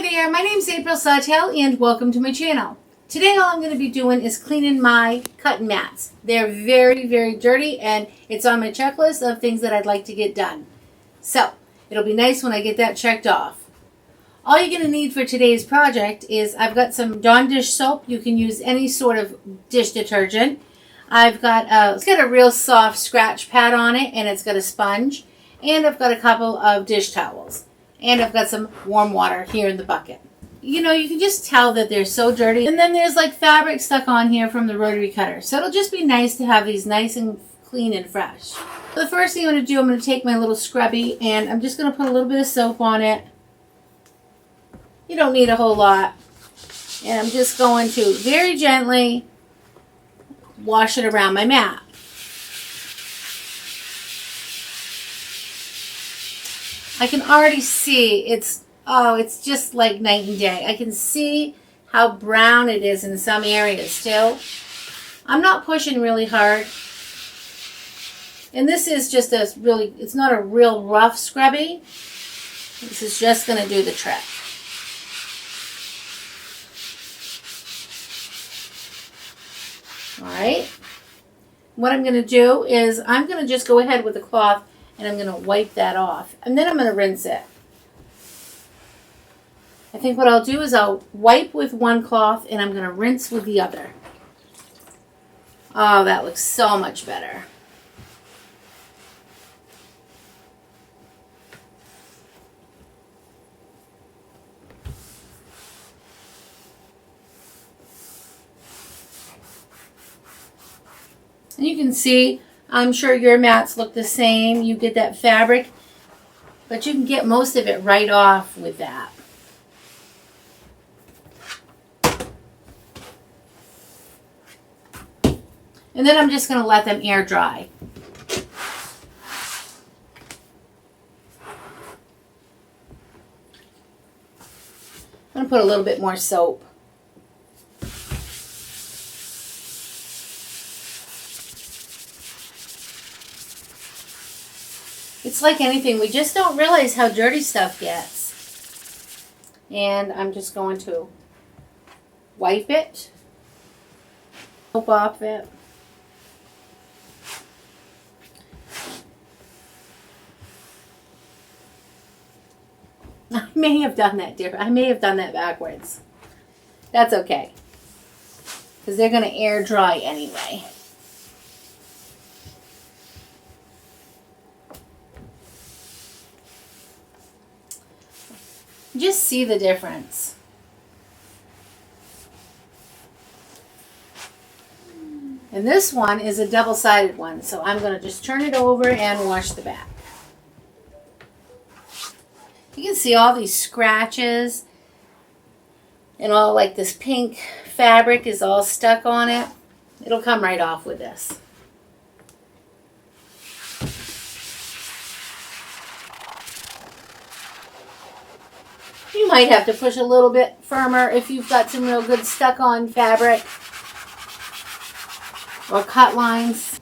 there, my name's April Sawtell and welcome to my channel. Today all I'm going to be doing is cleaning my cutting mats. They're very, very dirty and it's on my checklist of things that I'd like to get done. So, it'll be nice when I get that checked off. All you're going to need for today's project is I've got some Dawn dish soap. You can use any sort of dish detergent. I've got it's got a real soft scratch pad on it and it's got a sponge. And I've got a couple of dish towels. And I've got some warm water here in the bucket. You know, you can just tell that they're so dirty. And then there's like fabric stuck on here from the rotary cutter. So it'll just be nice to have these nice and clean and fresh. The first thing I'm going to do, I'm going to take my little scrubby and I'm just going to put a little bit of soap on it. You don't need a whole lot. And I'm just going to very gently wash it around my mat. I can already see it's just like night and day. I can see how brown it is in some areas still. I'm not pushing really hard. And this is just it's not a real rough scrubby. This is just going to do the trick. All right. What I'm going to do is I'm going to just go ahead with the cloth and I'm going to wipe that off. And then I'm going to rinse it. I think what I'll do is I'll wipe with one cloth and I'm going to rinse with the other. Oh, that looks so much better. And you can see, I'm sure your mats look the same. You get that fabric, but you can get most of it right off with that. And then I'm just going to let them air dry. I'm going to put a little bit more soap. It's like anything, we just don't realize how dirty stuff gets. And I'm just going to wipe it, soap off it. I may have done that different. I may have done that backwards. That's okay, because they're going to air dry anyway. Just see the difference. And this one is a double-sided one, so I'm going to just turn it over and wash the back. You can see all these scratches and all like this pink fabric is all stuck on it. It'll come right off with this. You might have to push a little bit firmer if you've got some real good stuck-on fabric or cut lines.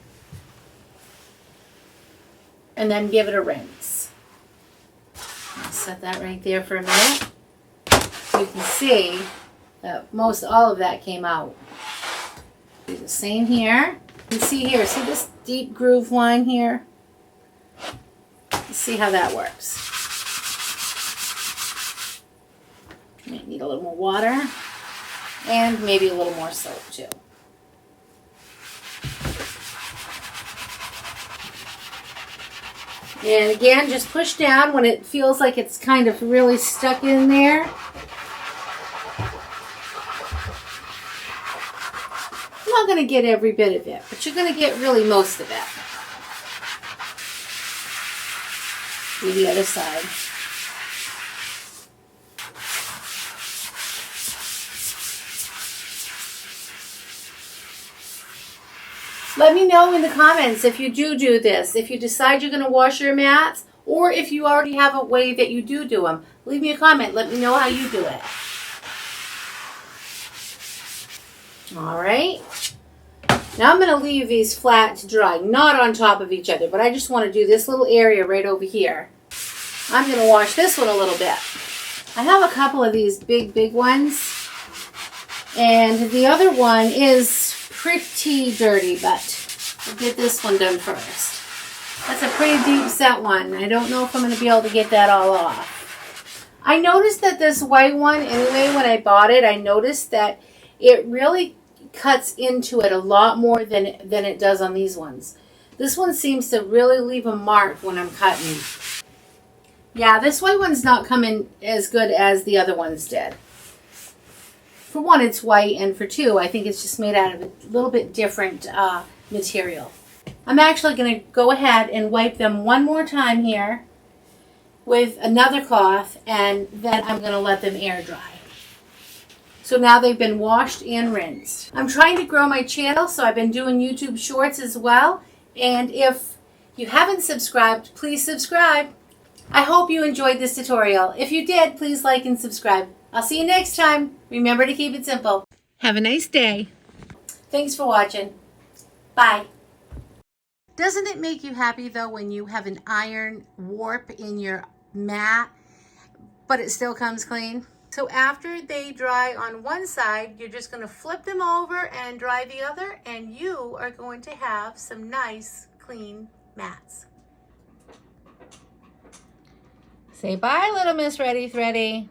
And then give it a rinse. I'll set that right there for a minute. You can see that most all of that came out. Do the same here. You can see here, see this deep groove line here? Let's see how that works. Might need a little more water and maybe a little more soap too. And again, just push down when it feels like it's kind of really stuck in there. I'm not going to get every bit of it, but you're going to get really most of it. Do the other side. Let me know in the comments if you do this, if you decide you're going to wash your mats, or if you already have a way that you do them. Leave me a comment. Let me know how you do it. All right. Now I'm going to leave these flat to dry, not on top of each other, but I just want to do this little area right over here. I'm going to wash this one a little bit. I have a couple of these big ones, and the other one is pretty dirty, but we'll get this one done first. That's a pretty deep set one. I don't know if I'm going to be able to get that all off. I noticed that this white one, anyway, when I bought it, I noticed that it really cuts into it a lot more than it does on these ones. This one seems to really leave a mark when I'm cutting. Yeah, this white one's not coming as good as the other ones did. For one, it's white, and for two, I think it's just made out of a little bit different material. I'm actually going to go ahead and wipe them one more time here with another cloth, and then I'm going to let them air dry. So now they've been washed and rinsed. I'm trying to grow my channel, so I've been doing YouTube Shorts as well. And if you haven't subscribed, please subscribe. I hope you enjoyed this tutorial. If you did, please like and subscribe. I'll see you next time. Remember to keep it simple. Have a nice day. Thanks for watching. Bye. Doesn't it make you happy, though, when you have an iron warp in your mat, but it still comes clean? So after they dry on one side, you're just going to flip them over and dry the other, and you are going to have some nice, clean mats. Say bye, little Miss Ready Thready.